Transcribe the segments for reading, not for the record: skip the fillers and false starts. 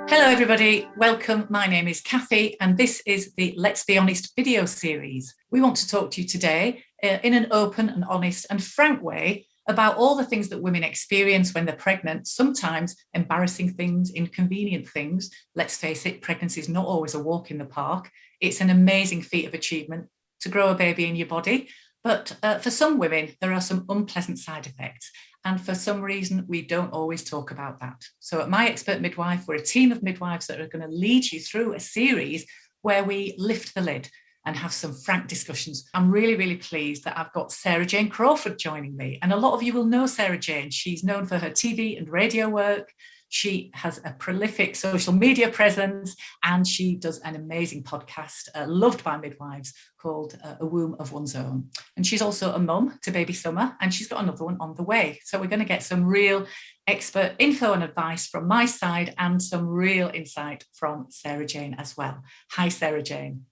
Hello everybody, welcome. My name is Cathy and this is the Let's Be Honest video series. We want to talk to you today in an open and honest and frank way about all the things that women experience when they're pregnant, sometimes embarrassing things, inconvenient things. Let's face it, pregnancy is not always a walk in the park. It's an amazing feat of achievement to grow a baby in your body. But for some women, there are some unpleasant side effects. And for some reason, we don't always talk about that. So at My Expert Midwife, we're a team of midwives that are going to lead you through a series where we lift the lid and have some frank discussions. I'm really, really pleased that I've got Sarah-Jane Crawford joining me. And a lot of you will know Sarah-Jane. She's known for her TV and radio work. She has a prolific social media presence and she does an amazing podcast loved by midwives called A Womb of One's Own. And she's also a mum to baby Summer and she's got another one on the way. So we're going to get some real expert info and advice from my side and some real insight from Sarah-Jane as well. Hi, Sarah-Jane.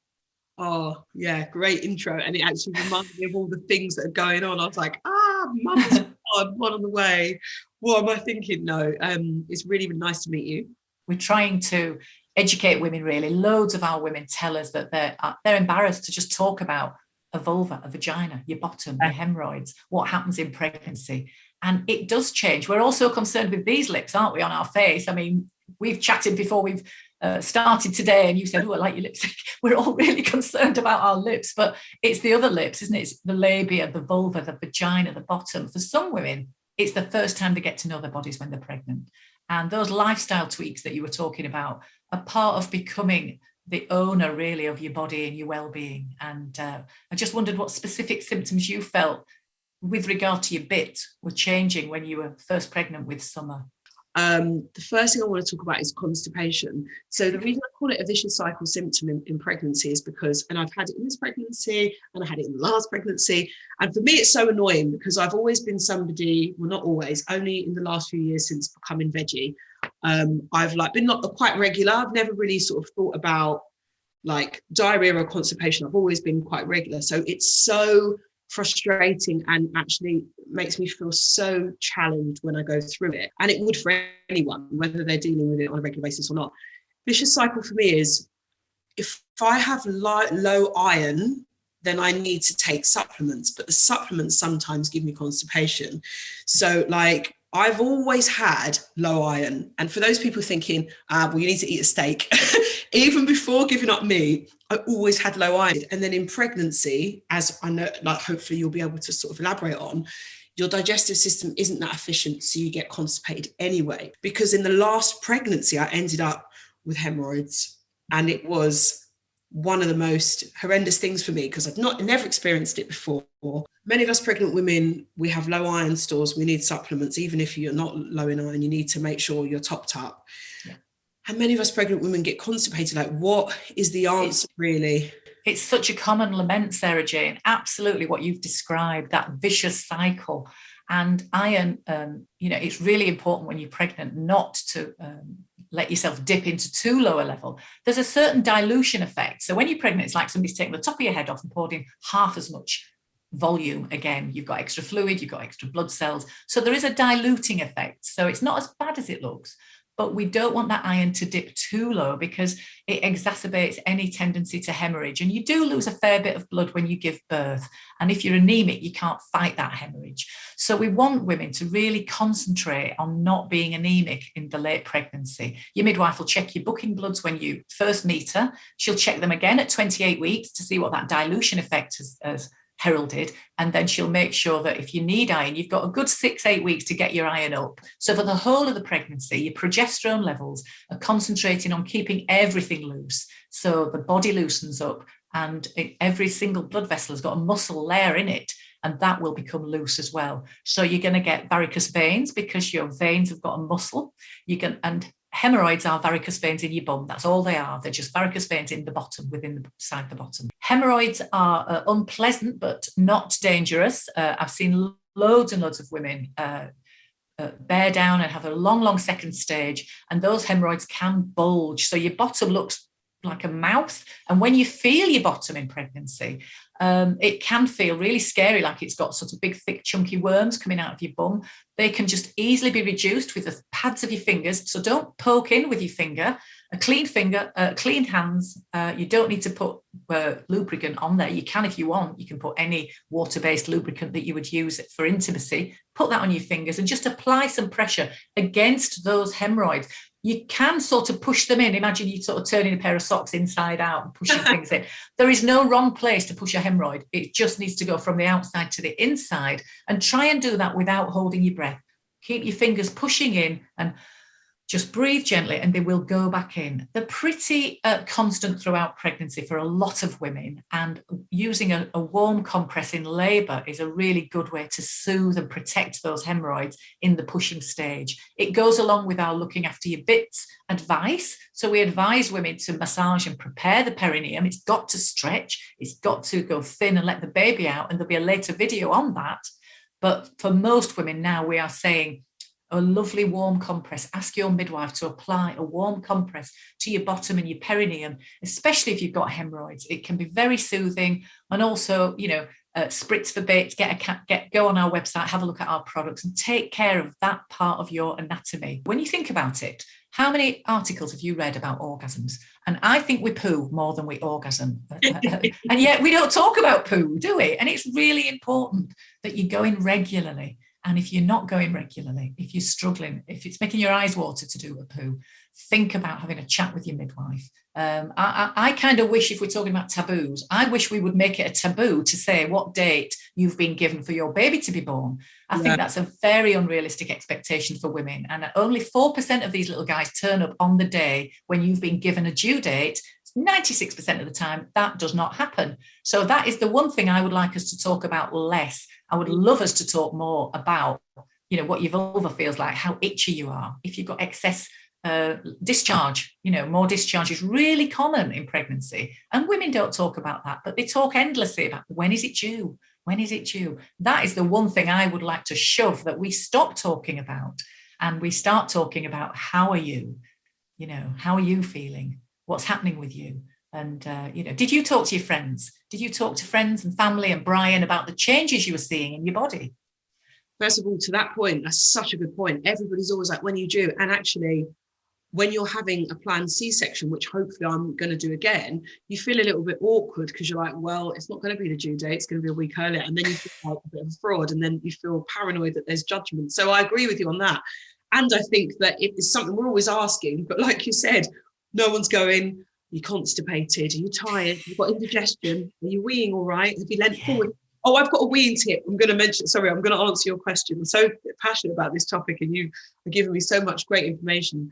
Oh, yeah, great intro. And it actually reminded me of all the things that are going on. I was like, mum's one on the way. What am I thinking? No, it's really, really nice to meet you. We're trying to educate women, really. Loads of our women tell us that they're embarrassed to just talk about a vulva, a vagina, your bottom, your hemorrhoids, what happens in pregnancy. And it does change. We're also concerned with these lips, aren't we, on our face? I mean, we've chatted before we've started today and you said, oh, I like your lipstick. We're all really concerned about our lips, but it's the other lips, isn't it? It's the labia, the vulva, the vagina, the bottom. For some women, it's the first time they get to know their bodies when they're pregnant. And those lifestyle tweaks that you were talking about are part of becoming the owner, really, of your body and your well-being. And I just wondered what specific symptoms you felt with regard to your bit were changing when you were first pregnant with Summer. The first thing I want to talk about is constipation. So the reason I call it a vicious cycle symptom in pregnancy is because, and I've had it in this pregnancy and I had it in the last pregnancy. And for me, it's so annoying because I've always been somebody, well, not always, only in the last few years since becoming veggie. I've been not quite regular. I've never really sort of thought about like diarrhea or constipation. I've always been quite regular. So it's so frustrating and actually makes me feel so challenged when I go through it. And it would for anyone, whether they're dealing with it on a regular basis or not. Vicious cycle for me is if I have low iron, then I need to take supplements, but the supplements sometimes give me constipation. So like I've always had low iron. And for those people thinking, well, you need to eat a steak, even before giving up meat, I always had low iron. And then in pregnancy, as I know, like hopefully you'll be able to sort of elaborate on, your digestive system isn't that efficient, so you get constipated anyway. Because in the last pregnancy, I ended up with hemorrhoids. And it was one of the most horrendous things for me because I've never experienced it before. Many of us pregnant women, we have low iron stores. We need supplements. Even if you're not low in iron, you need to make sure you're topped up. Yeah. And many of us pregnant women get constipated. Like, what is the answer, really? It's such a common lament, Sarah-Jane. Absolutely what you've described, that vicious cycle. And iron, it's really important when you're pregnant not to let yourself dip into too low a level. There's a certain dilution effect. So when you're pregnant, it's like somebody's taken the top of your head off and poured in half as much volume again. You've got extra fluid, you've got extra blood cells. So there is a diluting effect. So it's not as bad as it looks. But we don't want that iron to dip too low because it exacerbates any tendency to hemorrhage. And you do lose a fair bit of blood when you give birth. And if you're anemic, you can't fight that hemorrhage. So we want women to really concentrate on not being anemic in the late pregnancy. Your midwife will check your booking bloods when you first meet her. She'll check them again at 28 weeks to see what that dilution effect has heralded, and then she'll make sure that if you need iron, you've got a good 6-8 weeks to get your iron up. So for the whole of the pregnancy, your progesterone levels are concentrating on keeping everything loose. So the body loosens up and every single blood vessel has got a muscle layer in it, and that will become loose as well. So you're going to get varicose veins because your veins have got a muscle. And hemorrhoids are varicose veins in your bum. That's all they are. They're just varicose veins in the bottom, inside the bottom. Hemorrhoids are unpleasant, but not dangerous. I've seen loads and loads of women bear down and have a long, long second stage, and those hemorrhoids can bulge. So your bottom looks like a mouth. And when you feel your bottom in pregnancy, It can feel really scary, like it's got sort of big, thick, chunky worms coming out of your bum. They can just easily be reduced with the pads of your fingers. So don't poke in with your finger. A clean finger, clean hands. You don't need to put lubricant on there. You can if you want. You can put any water-based lubricant that you would use for intimacy. Put that on your fingers and just apply some pressure against those hemorrhoids. You can sort of push them in. Imagine you sort of turning a pair of socks inside out and pushing things in. There is no wrong place to push a hemorrhoid. It just needs to go from the outside to the inside, and try and do that without holding your breath. Keep your fingers pushing in and just breathe gently, and they will go back in. They're pretty constant throughout pregnancy for a lot of women, and using a warm compress in labour is a really good way to soothe and protect those hemorrhoids in the pushing stage. It goes along with our looking after your bits advice. So we advise women to massage and prepare the perineum. It's got to stretch, it's got to go thin and let the baby out, and there'll be a later video on that. But for most women now, we are saying a lovely warm compress. Ask your midwife to apply a warm compress to your bottom and your perineum, especially if you've got hemorrhoids. It can be very soothing. And also, spritz for bits, go on our website, have a look at our products and take care of that part of your anatomy. When you think about it, how many articles have you read about orgasms? And I think we poo more than we orgasm. And yet we don't talk about poo, do we? And it's really important that you go in regularly. And if you're not going regularly, if you're struggling, if it's making your eyes water to do a poo, think about having a chat with your midwife. I kind of wish, if we're talking about taboos, I wish we would make it a taboo to say what date you've been given for your baby to be born. I think that's a very unrealistic expectation for women. And only 4% of these little guys turn up on the day when you've been given a due date. 96% of the time, that does not happen. So that is the one thing I would like us to talk about less. I would love us to talk more about, what your vulva feels like, how itchy you are. If you've got excess discharge, more discharge is really common in pregnancy. And women don't talk about that, but they talk endlessly about when is it due? When is it due? That is the one thing I would like to shove that we stop talking about, and we start talking about how are you? How are you feeling? What's happening with you? And, did you talk to your friends? Did you talk to friends and family and Brian about the changes you were seeing in your body? First of all, to that point, that's such a good point. Everybody's always like, when are you due? And actually, when you're having a planned C-section, which hopefully I'm going to do again, you feel a little bit awkward because you're like, well, it's not going to be the due date. It's going to be a week earlier. And then you feel like a bit of a fraud, and then you feel paranoid that there's judgment. So I agree with you on that. And I think that it's something we're always asking, but like you said, no one's going, are you constipated? Are you tired? You've got indigestion? Are you weeing all right? Have you leant forward? Oh, I've got a weeing tip. I'm going to answer your question. I'm so passionate about this topic, and you are giving me so much great information.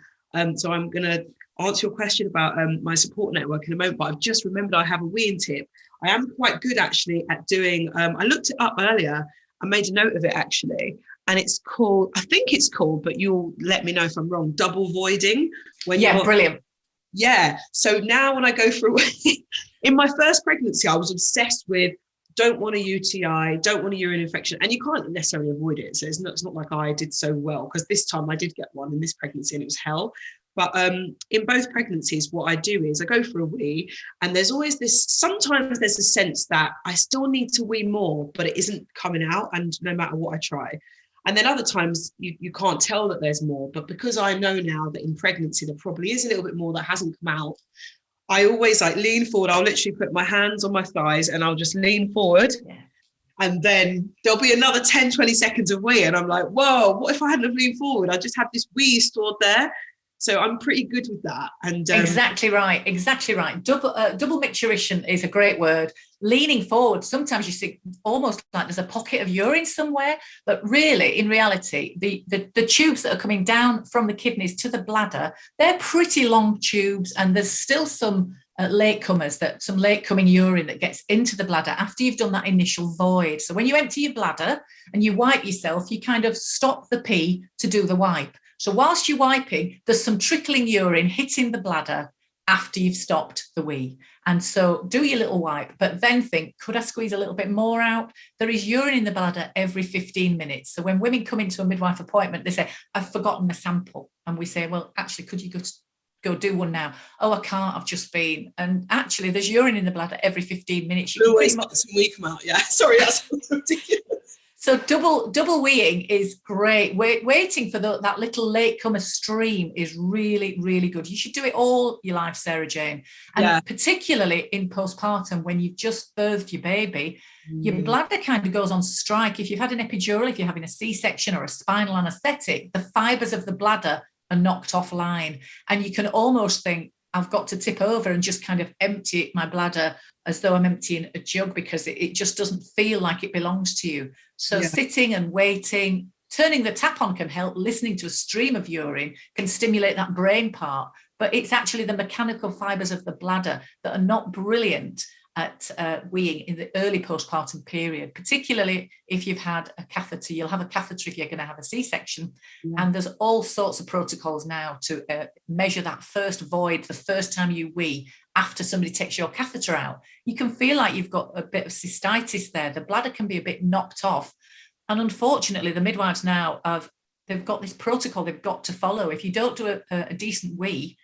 So I'm going to answer your question about my support network in a moment, but I've just remembered I have a weeing tip. I am quite good actually at doing, I looked it up earlier. I made a note of it actually. And it's called, I think it's called, but you'll let me know if I'm wrong, double voiding. Brilliant. Yeah. So now when I go through, in my first pregnancy, I was obsessed with don't want a UTI, don't want a urine infection. And you can't necessarily avoid it. So it's not like I did so well, because this time I did get one in this pregnancy and it was hell. But in both pregnancies, what I do is I go for a wee, and there's always sometimes there's a sense that I still need to wee more, but it isn't coming out, and no matter what I try. And then other times you can't tell that there's more, but because I know now that in pregnancy there probably is a little bit more that hasn't come out, I always lean forward. I'll literally put my hands on my thighs and I'll just lean forward. Yeah. And then there'll be another 10, 20 seconds of wee. And I'm like, whoa, what if I hadn't have leaned forward? I just have this wee stored there. So I'm pretty good with that. And exactly right. Double micturition is a great word. Leaning forward, sometimes you see almost like there's a pocket of urine somewhere, but really, in reality, the tubes that are coming down from the kidneys to the bladder, they're pretty long tubes, and there's still some some late coming urine that gets into the bladder after you've done that initial void. So when you empty your bladder and you wipe yourself, you kind of stop the pee to do the wipe. So whilst you're wiping, there's some trickling urine hitting the bladder after you've stopped the wee. And so do your little wipe, but then think, could I squeeze a little bit more out? There is urine in the bladder every 15 minutes. So when women come into a midwife appointment, they say, I've forgotten the sample. And we say, well, actually, could you go do one now. Oh, I can't, I've just been. And actually there's urine in the bladder every 15 minutes. You always get some wee come out. Yeah, sorry, that's ridiculous. So double weeing is great. Waiting for that little latecomer stream is really, really good. You should do it all your life, Sarah-Jane. And particularly in postpartum, when you've just birthed your baby, your bladder kind of goes on strike. If you've had an epidural, if you're having a C-section or a spinal anaesthetic, the fibres of the bladder are knocked offline. And you can almost think, I've got to tip over and just kind of empty my bladder as though I'm emptying a jug, because it just doesn't feel like it belongs to you. So sitting and waiting, turning the tap on can help. Listening to a stream of urine can stimulate that brain part, but it's actually the mechanical fibres of the bladder that are not brilliant at weeing in the early postpartum period, particularly if you've had a catheter. You'll have a catheter if you're going to have a C-section. And there's all sorts of protocols now to measure that first void, the first time you wee after somebody takes your catheter out. You can feel like you've got a bit of cystitis there. The bladder can be a bit knocked off. And unfortunately, the midwives now they've got this protocol they've got to follow. If you don't do a decent wee,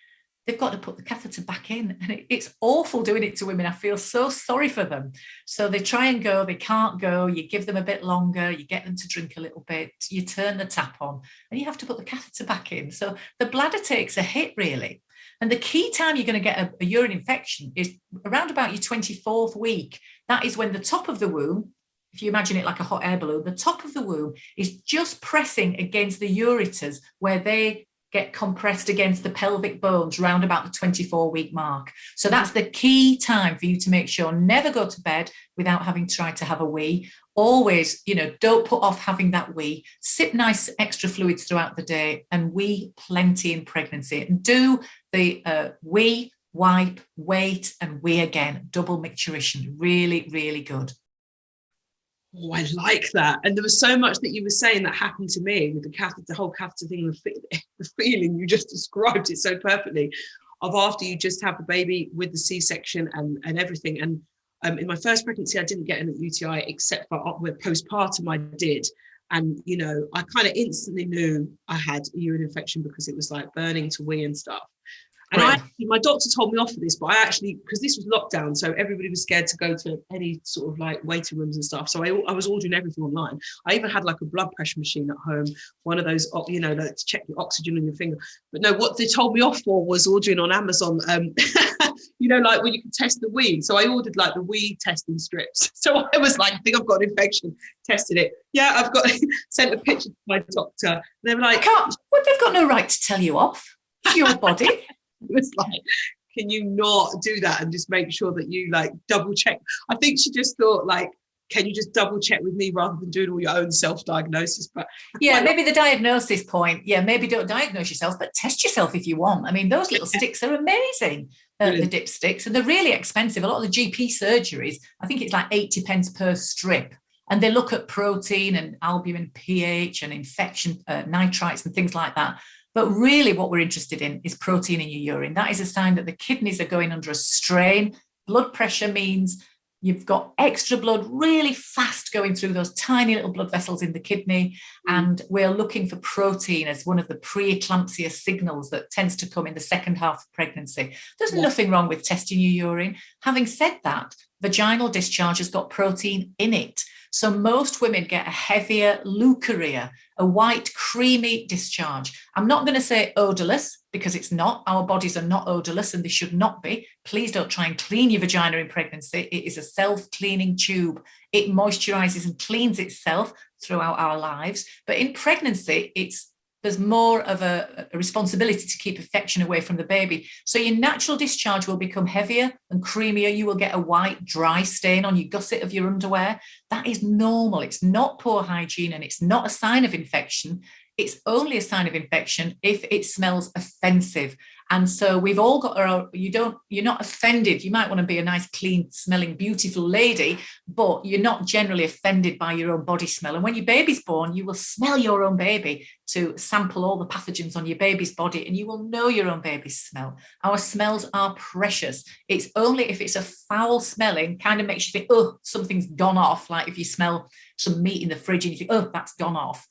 they've got to put the catheter back in. And it's awful doing it to women. I feel so sorry for them. So they try and go, they can't go. You give them a bit longer, you get them to drink a little bit, you turn the tap on, and you have to put the catheter back in. So the bladder takes a hit, really. And the key time you're going to get a urine infection is around about your 24th week. That is when the top of the womb, if you imagine it like a hot air balloon, the top of the womb is just pressing against the ureters, where they get compressed against the pelvic bones round about the 24-week mark. So that's the key time for you to make sure. Never go to bed without having tried to have a wee. Always, don't put off having that wee. Sip nice extra fluids throughout the day and wee plenty in pregnancy. And do the wee, wipe, wait, and wee again. Double micturition. Really, really good. Oh, I like that. And there was so much that you were saying that happened to me with the catheter, the whole catheter thing, the feeling you just described it so perfectly, of after you just have the baby with the C-section and everything. And in my first pregnancy, I didn't get an UTI, except for with postpartum, I did. And, I kind of instantly knew I had a urine infection, because it was like burning to wee and stuff. And my doctor told me off for this, but I actually, because this was lockdown, so everybody was scared to go to any sort of like waiting rooms and stuff. So I was ordering everything online. I even had like a blood pressure machine at home, one of those, like to check the oxygen on your finger. But no, what they told me off for was ordering on Amazon, like when you can test the wee. So I ordered like the wee testing strips. So I was like, I think I've got an infection, tested it. Yeah, I've got, sent a picture to my doctor. They were like, they've got no right to tell you off. It's your body. It was like, can you not do that and just make sure that you like double check? I think she just thought like, can you just double check with me rather than doing all your own self-diagnosis? But maybe the diagnosis point. Yeah, maybe don't diagnose yourself, but test yourself if you want. I mean, those little sticks are amazing, the dip sticks, and they're really expensive. A lot of the GP surgeries, I think it's like 80 pence per strip. And they look at protein and albumin, pH and infection, nitrites and things like that. But really what we're interested in is protein in your urine. That is a sign that the kidneys are going under a strain. Blood pressure means you've got extra blood really fast going through those tiny little blood vessels in the kidney. And we're looking for protein as one of the preeclampsia signals that tends to come in the second half of pregnancy. There's nothing wrong with testing your urine. Having said that, vaginal discharge has got protein in it. So most women get a heavier leukorrhea, a white, creamy discharge. I'm not going to say odorless, because it's not. Our bodies are not odorless and they should not be. Please don't try and clean your vagina in pregnancy. It is a self-cleaning tube. It moisturizes and cleans itself throughout our lives. But in pregnancy, there's more of a responsibility to keep infection away from the baby. So your natural discharge will become heavier and creamier. You will get a white, dry stain on your gusset of your underwear. That is normal. It's not poor hygiene and it's not a sign of infection. It's only a sign of infection if it smells offensive. And so we've all got you're not offended. You might want to be a nice, clean smelling, beautiful lady, but you're not generally offended by your own body smell. And when your baby's born, you will smell your own baby to sample all the pathogens on your baby's body, and you will know your own baby's smell. Our smells are precious. It's only if it's a foul smelling, kind of makes you think, oh, something's gone off. Like if you smell some meat in the fridge and you think, oh, that's gone off.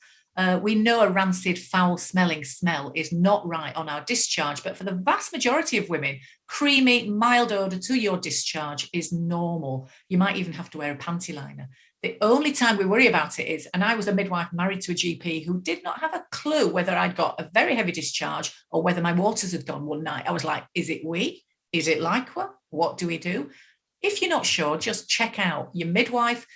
We know a rancid, foul-smelling smell is not right on our discharge, but for the vast majority of women, creamy, mild odour to your discharge is normal. You might even have to wear a panty liner. The only time we worry about it is, and I was a midwife married to a GP who did not have a clue whether I'd got a very heavy discharge or whether my waters had gone one night. I was like, is it wee? Is it liqua? What do we do? If you're not sure, just check out your midwife.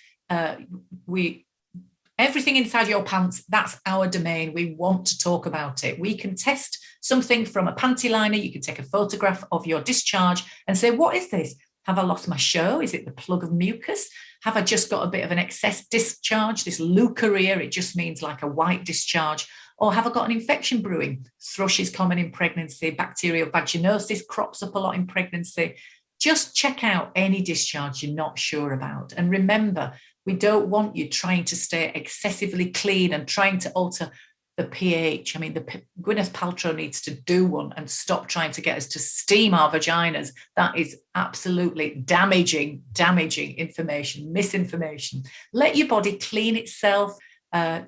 Everything inside your pants, that's our domain. We want to talk about it. We can test something from a panty liner. You can take a photograph of your discharge and say, what is this? Have I lost my show? Is it the plug of mucus? Have I just got a bit of an excess discharge? This leukorrhea, it just means like a white discharge. Or have I got an infection brewing? Thrush is common in pregnancy. Bacterial vaginosis crops up a lot in pregnancy. Just check out any discharge you're not sure about. And remember, we don't want you trying to stay excessively clean and trying to alter the pH. I mean, Gwyneth Paltrow needs to do one and stop trying to get us to steam our vaginas. That is absolutely damaging information, misinformation. Let your body clean itself.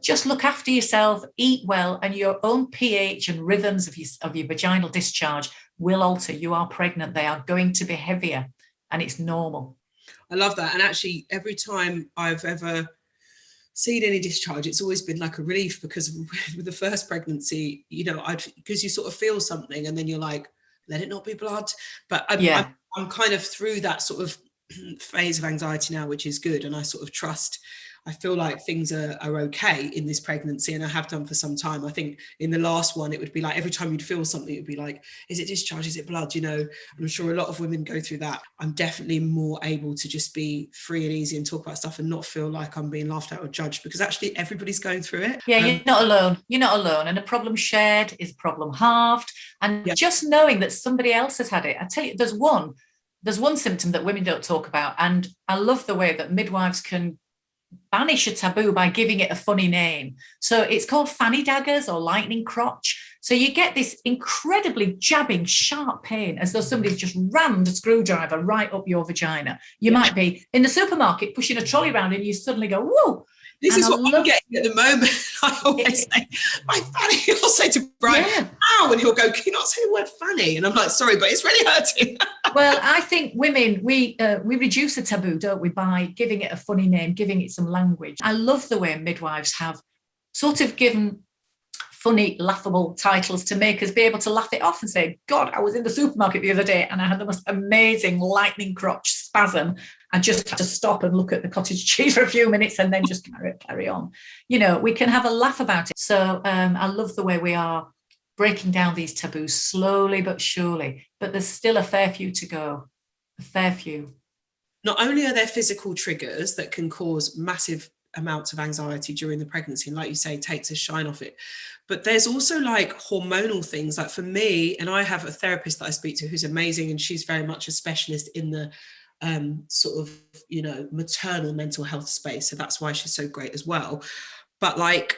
Just look after yourself, eat well, and your own pH and rhythms of your vaginal discharge will alter. You are pregnant. They are going to be heavier, and it's normal. I love that. And actually, every time I've ever seen any discharge, it's always been like a relief, because with the first pregnancy, because you sort of feel something and then you're like, let it not be blood. But I'm kind of through that sort of phase of anxiety now, which is good. And I sort of trust. I feel like things are okay in this pregnancy, and I have done for some time. I think in the last one, it would be like every time you'd feel something, it would be like, is it discharge? Is it blood? I'm sure a lot of women go through that. I'm definitely more able to just be free and easy and talk about stuff and not feel like I'm being laughed at or judged, because actually everybody's going through it. Yeah, you're not alone. You're not alone. And a problem shared is a problem halved. And just knowing that somebody else has had it, I tell you, there's one symptom that women don't talk about. And I love the way that midwives can banish a taboo by giving it a funny name. So it's called fanny daggers or lightning crotch. So you get this incredibly jabbing, sharp pain, as though somebody's just rammed a screwdriver right up your vagina. You might be in the supermarket pushing a trolley around and you suddenly go, whoa. This is what I'm getting at the moment. I always say, my fanny, I'll say to Brian, ow, and he'll go, can you not say the word fanny? And I'm like, sorry, but it's really hurting. Well, I think women, we reduce a taboo, don't we, by giving it a funny name, giving it some language. I love the way midwives have sort of given funny, laughable titles to make us be able to laugh it off and say, God, I was in the supermarket the other day and I had the most amazing lightning crotch spasm. I just had to stop and look at the cottage cheese for a few minutes and then just carry on. We can have a laugh about it. So I love the way we are breaking down these taboos slowly but surely. But there's still a fair few to go, a fair few. Not only are there physical triggers that can cause massive amounts of anxiety during the pregnancy, and like you say, takes a shine off it, but there's also like hormonal things. Like for me, and I have a therapist that I speak to who's amazing, and she's very much a specialist in the sort of maternal mental health space, so that's why she's so great as well. But like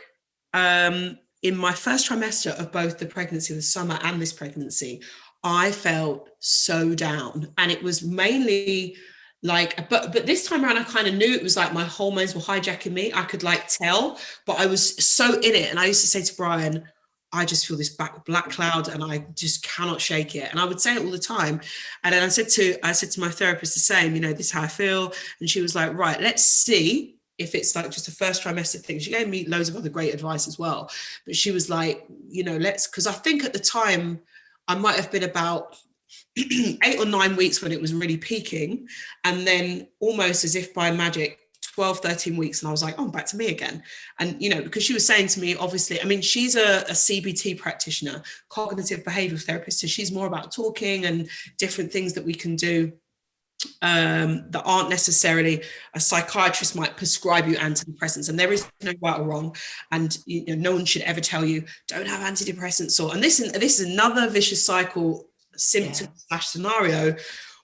in my first trimester of both the pregnancy, the summer and this pregnancy, I felt so down, and it was mainly like, but this time around I kind of knew it was like my hormones were hijacking me. I could like tell, but I was so in it. And I used to say to Brian, I just feel this black cloud and I just cannot shake it. And I would say it all the time. And then I said to my therapist the same, this is how I feel. And she was like, right, let's see if it's like just a first trimester thing. She gave me loads of other great advice as well. But she was like, because I think at the time I might have been about 8 or 9 weeks when it was really peaking, and then almost as if by magic 12, 13 weeks, and I was like, oh, back to me again. And because she was saying to me, obviously, I mean, she's a CBT practitioner, cognitive behavioral therapist, so she's more about talking and different things that we can do that aren't necessarily, a psychiatrist might prescribe you antidepressants, and there is no right or wrong, and no one should ever tell you don't have antidepressants. And this is another vicious cycle symptom / scenario.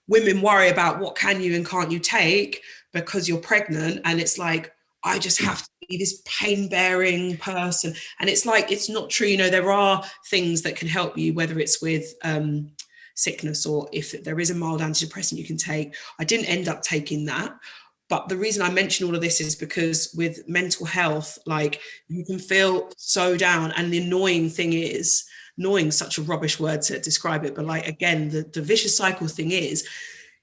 Women worry about what can you and can't you take because you're pregnant, and it's like, I just have to be this pain-bearing person, and it's like, it's not true. There are things that can help you, whether it's with sickness or if there is a mild antidepressant you can take. I didn't end up taking that, But the reason I mention all of this is because with mental health, like, you can feel so down. And the annoying thing is, annoying is such a rubbish word to describe it, but like, again, the vicious cycle thing is,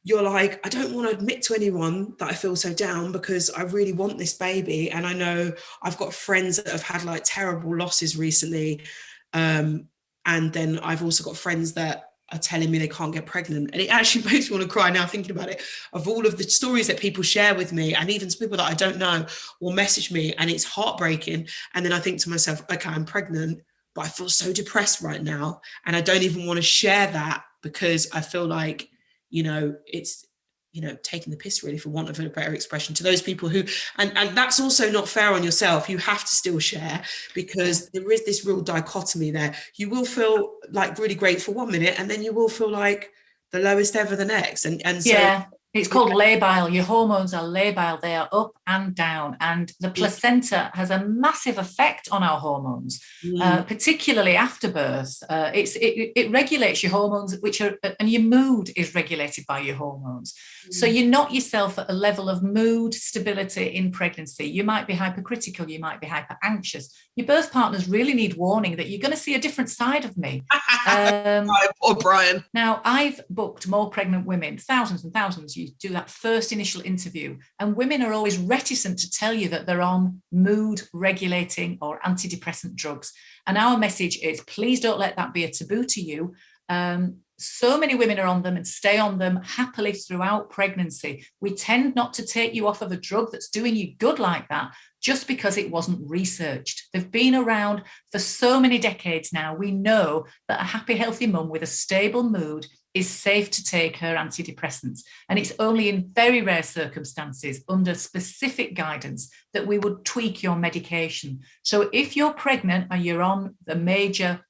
you're like, I don't want to admit to anyone that I feel so down because I really want this baby. And I know I've got friends that have had like terrible losses recently. And then I've also got friends that are telling me they can't get pregnant. And it actually makes me want to cry now thinking about it, of all of the stories that people share with me, and even people that I don't know will message me, and it's heartbreaking. And then I think to myself, okay, I'm pregnant, but I feel so depressed right now. And I don't even want to share that because I feel like, it's, taking the piss, really, for want of a better expression, to those people who, and that's also not fair on yourself. You have to still share, because there is this real dichotomy there. You will feel like really great for 1 minute, and then you will feel like the lowest ever the next. And so, yeah, it's called labile. Your hormones are labile. They are up and down. And the placenta has a massive effect on our hormones, particularly after birth. It regulates your hormones, and your mood is regulated by your hormones. So you're not yourself at a level of mood stability in pregnancy. You might be hypercritical. You might be hyper anxious. Your birth partners really need warning that you're going to see a different side of me. Poor Brian. Now, I've booked more pregnant women, thousands and thousands. You do that first initial interview, and women are always reticent to tell you that they're on mood regulating or antidepressant drugs. And our message is, please don't let that be a taboo to you. So many women are on them and stay on them happily throughout pregnancy. We tend not to take you off of a drug that's doing you good like that just because it wasn't researched. They've been around for so many decades now. We know that a happy, healthy mum with a stable mood is safe to take her antidepressants. And it's only in very rare circumstances, under specific guidance, that we would tweak your medication. So if you're pregnant and you're on the major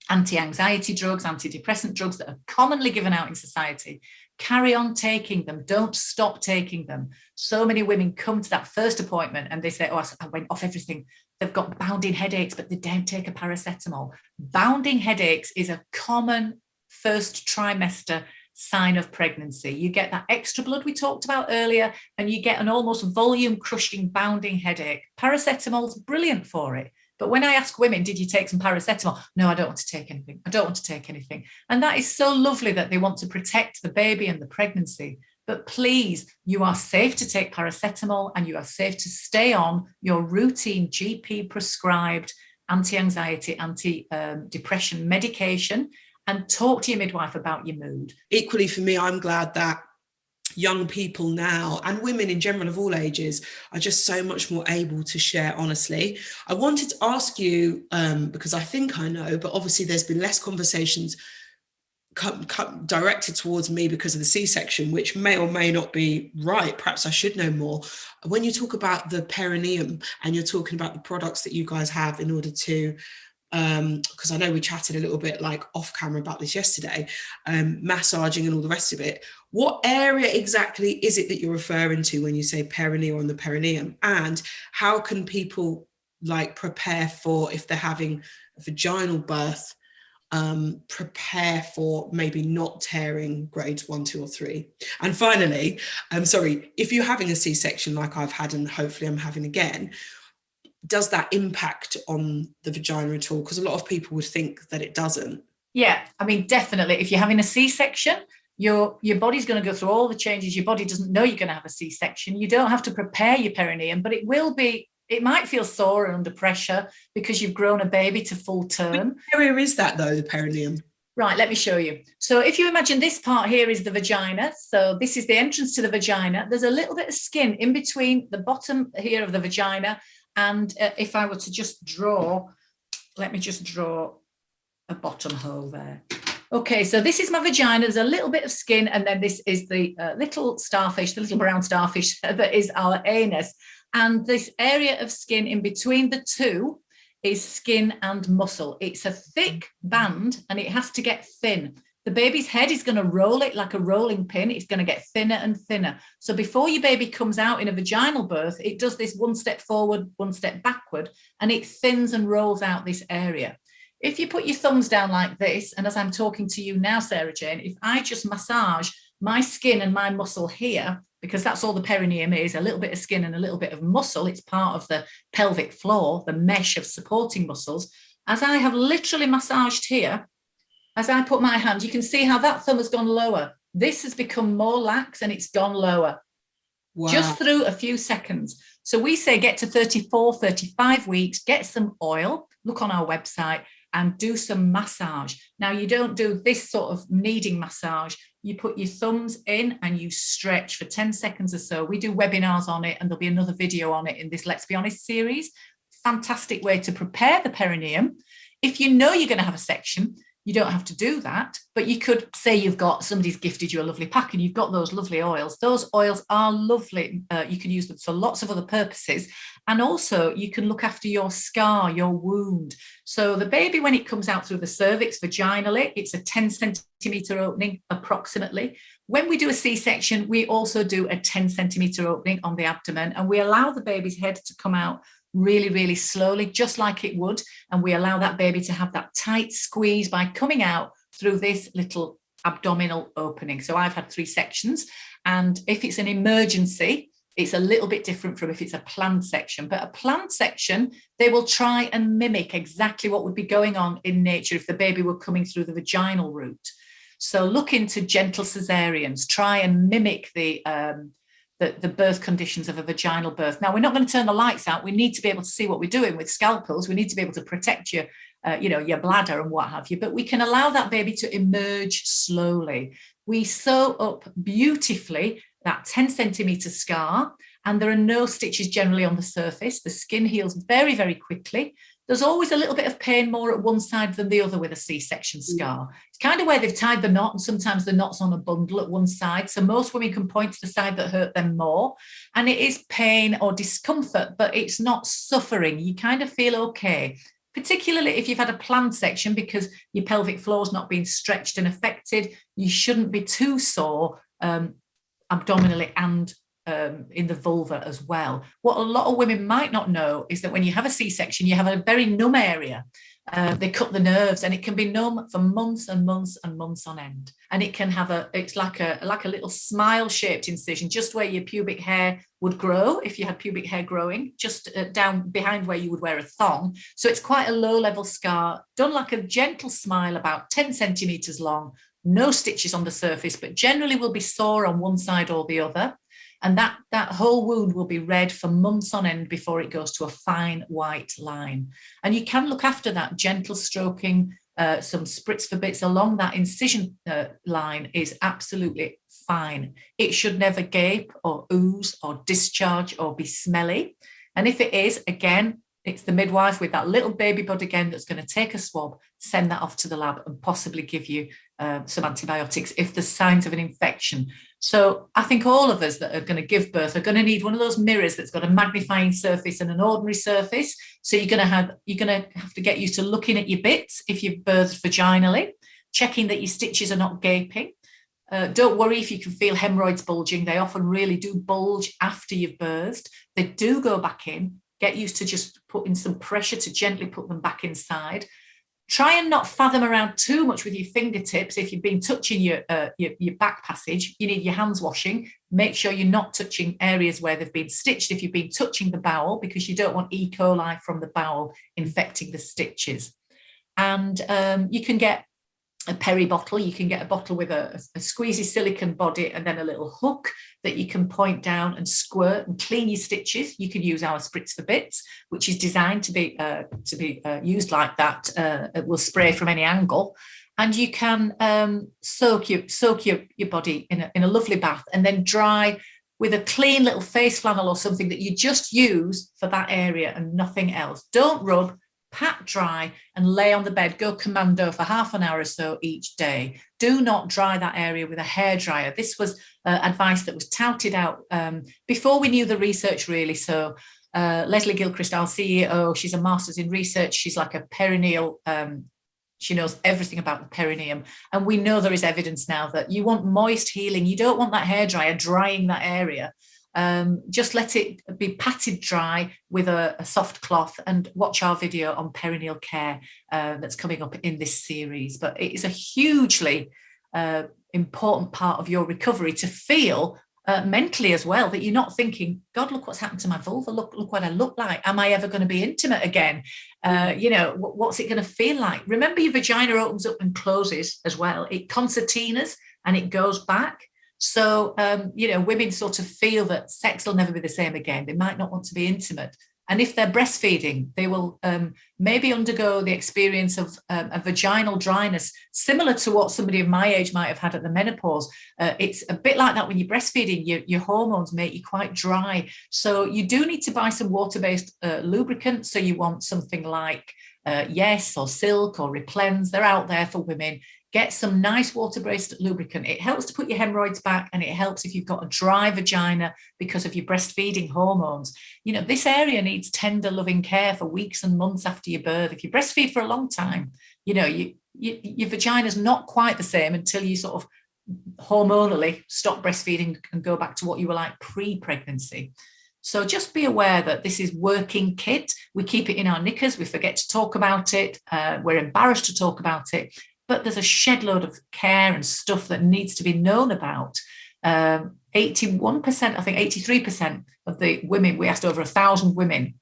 anti-anxiety drugs, antidepressant drugs that are commonly given out in society, carry on taking them. Don't stop taking them. So many women come to that first appointment and they say, oh, I went off everything. They've got bounding headaches, but they don't take a paracetamol. Bounding headaches is a common first trimester sign of pregnancy. You get that extra blood we talked about earlier, and you get an almost volume crushing bounding headache. Paracetamol's brilliant for it. But when I ask women, did you take some paracetamol? No, I don't want to take anything. I don't want to take anything. And that is so lovely that they want to protect the baby and the pregnancy. But please, you are safe to take paracetamol, and you are safe to stay on your routine GP prescribed anti-anxiety, anti-depression medication, and talk to your midwife about your mood. Equally for me, I'm glad that young people now, and women in general of all ages, are just so much more able to share honestly. I wanted to ask you, because I think I know, but obviously there's been less conversations directed towards me because of the C-section, which may or may not be right. Perhaps I should know more. When you talk about the perineum, and you're talking about the products that you guys have in order to, because I know we chatted a little bit like off camera about this yesterday, massaging and all the rest of it. What area exactly is it that you're referring to when you say perineal and the perineum? And how can people like prepare for, if they're having a vaginal birth, prepare for maybe not tearing grades 1, 2, or 3? And finally, I'm sorry, if you're having a C-section like I've had, and hopefully I'm having again, does that impact on the vagina at all? Because a lot of people would think that it doesn't. Yeah, I mean, definitely. If you're having a C-section, your body's going to go through all the changes. Your body doesn't know you're going to have a C-section. You don't have to prepare your perineum, but it might feel sore and under pressure because you've grown a baby to full term. Which area is that though, the perineum? Right, let me show you. So if you imagine this part here is the vagina. So this is the entrance to the vagina. There's a little bit of skin in between the bottom here of the vagina. And if I were to just draw, let me just draw a bottom hole there. Okay, so this is my vagina. There's a little bit of skin, and then this is the little starfish, the little brown starfish that is our anus. And this area of skin in between the two is skin and muscle. It's a thick band, and it has to get thin. The baby's head is going to roll it like a rolling pin. It's going to get thinner and thinner. So before your baby comes out in a vaginal birth, it does this one step forward, one step backward, and it thins and rolls out this area. If you put your thumbs down like this, and as I'm talking to you now, Sarah-Jane, if I just massage my skin and my muscle here, because that's all the perineum is, a little bit of skin and a little bit of muscle. It's part of the pelvic floor, the mesh of supporting muscles. As I have literally massaged here, as I put my hand, you can see how that thumb has gone lower. This has become more lax and it's gone lower. Wow. Just through a few seconds. So we say get to 34, 35 weeks, get some oil, look on our website and do some massage. Now, you don't do this sort of kneading massage. You put your thumbs in and you stretch for 10 seconds or so. We do webinars on it and there'll be another video on it in this Let's Be Honest series. Fantastic way to prepare the perineum. If you know you're going to have a section, you don't have to do that, but you could say you've got, somebody's gifted you a lovely pack and you've got those lovely oils. Those oils are lovely. You can use them for lots of other purposes. And also you can look after your scar, your wound. So the baby, when it comes out through the cervix vaginally, it's a 10 centimetre opening approximately. When we do a C-section, we also do a 10 centimetre opening on the abdomen and we allow the baby's head to come out really, really slowly, just like it would. And we allow that baby to have that tight squeeze by coming out through this little abdominal opening. So I've had 3 sections. And if it's an emergency, it's a little bit different from if it's a planned section. But a planned section, they will try and mimic exactly what would be going on in nature if the baby were coming through the vaginal route. So look into gentle cesareans, try and mimic the birth conditions of a vaginal birth. Now, we're not going to turn the lights out. We need to be able to see what we're doing with scalpels. We need to be able to protect your, your bladder and what have you, but we can allow that baby to emerge slowly. We sew up beautifully that 10 centimetre scar, and there are no stitches generally on the surface. The skin heals very, very quickly. There's always a little bit of pain more at one side than the other with a C-section scar. It's kind of where they've tied the knot, and sometimes the knot's on a bundle at one side. So most women can point to the side that hurt them more. And it is pain or discomfort, but it's not suffering. You kind of feel okay, particularly if you've had a planned section because your pelvic floor's not been stretched and affected. You shouldn't be too sore abdominally and in the vulva as well. What a lot of women might not know is that when you have a C-section, you have a very numb area. They cut the nerves and it can be numb for months and months and months on end. And it can have it's like a little smile-shaped incision, just where your pubic hair would grow if you had pubic hair growing, just down behind where you would wear a thong. So it's quite a low-level scar, done like a gentle smile, about 10 centimetres long, no stitches on the surface, but generally will be sore on one side or the other. And that whole wound will be red for months on end before it goes to a fine white line. And you can look after that, gentle stroking, some spritz for bits along that incision line is absolutely fine. It should never gape or ooze or discharge or be smelly. And if it is, again, it's the midwife with that little baby bud again that's going to take a swab, send that off to the lab and possibly give you some antibiotics if there's signs of an infection. So I think all of us that are going to give birth are going to need one of those mirrors that's got a magnifying surface and an ordinary surface. So you're going to have to get used to looking at your bits if you've birthed vaginally, checking that your stitches are not gaping. Don't worry if you can feel hemorrhoids bulging. They often really do bulge after you've birthed. They do go back in. Get used to just putting some pressure to gently put them back inside. Try and not fathom around too much with your fingertips. If you've been touching your back passage, you need your hands washing. Make sure you're not touching areas where they've been stitched if you've been touching the bowel, because you don't want E. coli from the bowel infecting the stitches. And you can get a peri bottle. You can get a bottle with a squeezy silicone body and then a little hook that you can point down and squirt and clean your stitches. You can use our Spritz for Bits, which is designed to be used like that. It will spray from any angle, and you can soak your body in a lovely bath and then dry with a clean little face flannel or something that you just use for that area and nothing else. Don't rub. Pat dry and lay on the bed, go commando for half an hour or so each day. Do not dry that area with a hairdryer. This was advice that was touted out before we knew the research really. So Leslie Gilchrist, our CEO, she's a master's in research. She's like a perineal, she knows everything about the perineum. And we know there is evidence now that you want moist healing. You don't want that hairdryer drying that area. Just let it be patted dry with a soft cloth, and watch our video on perineal care that's coming up in this series. But it is a hugely important part of your recovery to feel mentally as well, that you're not thinking, God, look what's happened to my vulva, look what I look like, am I ever going to be intimate again? What's it going to feel like? Remember, your vagina opens up and closes as well. It concertinas and it goes back. So women sort of feel that sex will never be the same again. They might not want to be intimate. And if they're breastfeeding, they will maybe undergo the experience of a vaginal dryness, similar to what somebody of my age might have had at the menopause. It's a bit like that when you're breastfeeding, your hormones make you quite dry. So you do need to buy some water-based lubricant. So you want something like Yes or Silk or Replens. They're out there for women. Get some nice water-based lubricant. It helps to put your hemorrhoids back, and it helps if you've got a dry vagina because of your breastfeeding hormones. This area needs tender, loving care for weeks and months after your birth. If you breastfeed for a long time, your vagina's not quite the same until you sort of hormonally stop breastfeeding and go back to what you were like pre-pregnancy. So just be aware that this is working kit. We keep it in our knickers. We forget to talk about it. We're embarrassed to talk about it. But there's a shed load of care and stuff that needs to be known about. 81%, I think 83% of the women, we asked over 1,000 women,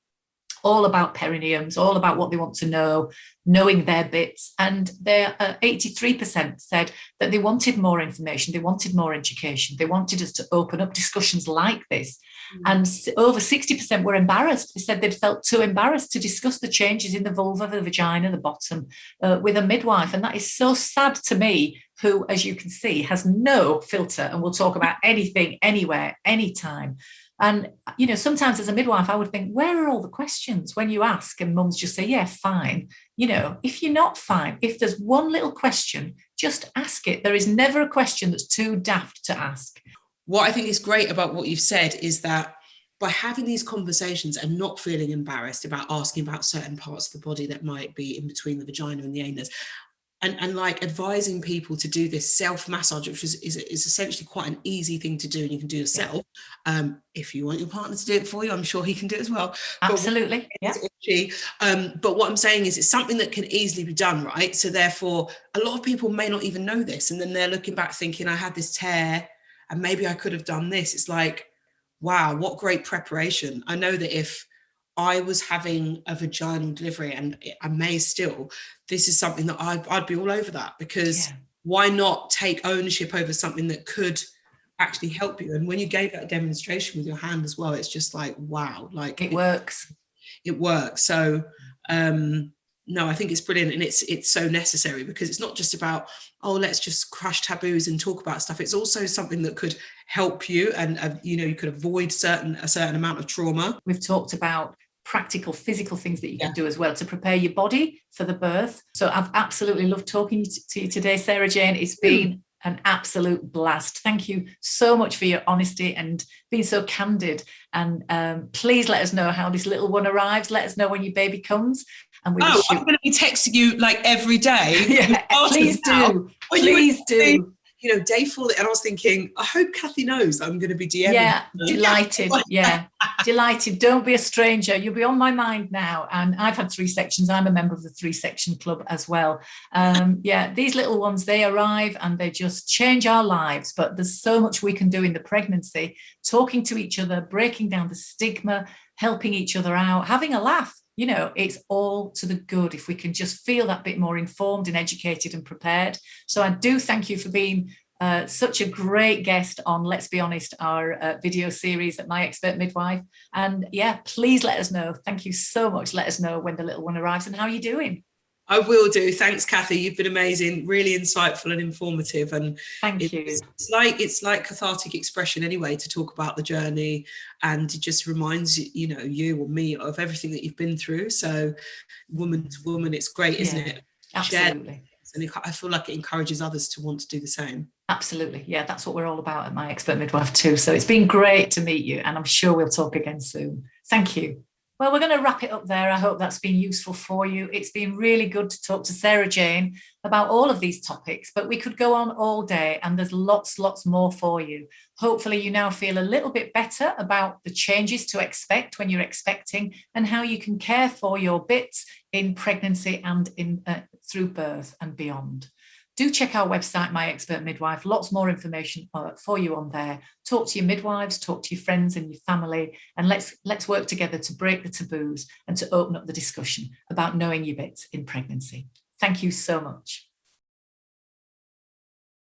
all about perineums, all about what they want to know, knowing their bits. And 83% said that they wanted more information, they wanted more education, they wanted us to open up discussions like this. And over 60% were embarrassed. They said they'd felt too embarrassed to discuss the changes in the vulva, the vagina, the bottom with a midwife. And that is so sad to me, who, as you can see, has no filter and will talk about anything, anywhere, anytime. And, sometimes as a midwife, I would think, where are all the questions when you ask and mums just say, yeah, fine. If you're not fine, if there's one little question, just ask it. There is never a question that's too daft to ask. What I think is great about what you've said is that by having these conversations and not feeling embarrassed about asking about certain parts of the body that might be in between the vagina and the anus, and like advising people to do this self-massage, which is essentially quite an easy thing to do, and you can do yourself. If you want your partner to do it for you, I'm sure he can do it as well. Absolutely. But what I'm saying is it's something that can easily be done, right? So therefore, a lot of people may not even know this, and then they're looking back thinking, I had this tear and maybe I could have done this. It's like, wow, what great preparation. I know that if I was having a vaginal delivery, and I may still, this is something that I'd be all over that, because why not take ownership over something that could actually help you? And when you gave that demonstration with your hand as well, it's just like, wow, like it works. It works. So no, I think it's brilliant, and it's so necessary, because it's not just about, oh, let's just crush taboos and talk about stuff. It's also something that could help you, and you could avoid a certain amount of trauma. We've talked about practical physical things that you can do as well to prepare your body for the birth. So I've absolutely loved talking to you today, Sarah-Jane. It's been an absolute blast. Thank you so much for your honesty and being so candid. And please let us know how this little one arrives. Let us know when your baby comes. And I'm going to be texting you like every day. Please do. Please do. Day 4, and I was thinking, I hope Cathy knows I'm going to be DMing. Yeah, delighted. Delighted. Don't be a stranger. You'll be on my mind now. And I've had 3 sections. I'm a member of the 3-section club as well. These little ones, they arrive and they just change our lives. But there's so much we can do in the pregnancy, talking to each other, breaking down the stigma, helping each other out, having a laugh. It's all to the good if we can just feel that bit more informed and educated and prepared. So I do thank you for being such a great guest on Let's Be Honest, our video series at My Expert Midwife. And please let us know. Thank you so much. Let us know when the little one arrives and how you're doing. I will do. Thanks, Cathy. You've been amazing, really insightful and informative. And thank you. It's like cathartic expression anyway, to talk about the journey, and it just reminds you or me of everything that you've been through. So woman to woman, it's great, isn't it? Absolutely. And I feel like it encourages others to want to do the same. Absolutely. Yeah, that's what we're all about at My Expert Midwife too. So it's been great to meet you, and I'm sure we'll talk again soon. Thank you. Well, we're going to wrap it up there. I hope that's been useful for you. It's been really good to talk to Sarah-Jane about all of these topics, but we could go on all day, and there's lots more for you. Hopefully you now feel a little bit better about the changes to expect when you're expecting, and how you can care for your bits in pregnancy and in through birth and beyond. do check our website, My Expert Midwife. Lots more information for you on there. Talk to your midwives, talk to your friends and your family, and let's work together to break the taboos and to open up the discussion about knowing your bits in pregnancy. Thank you so much.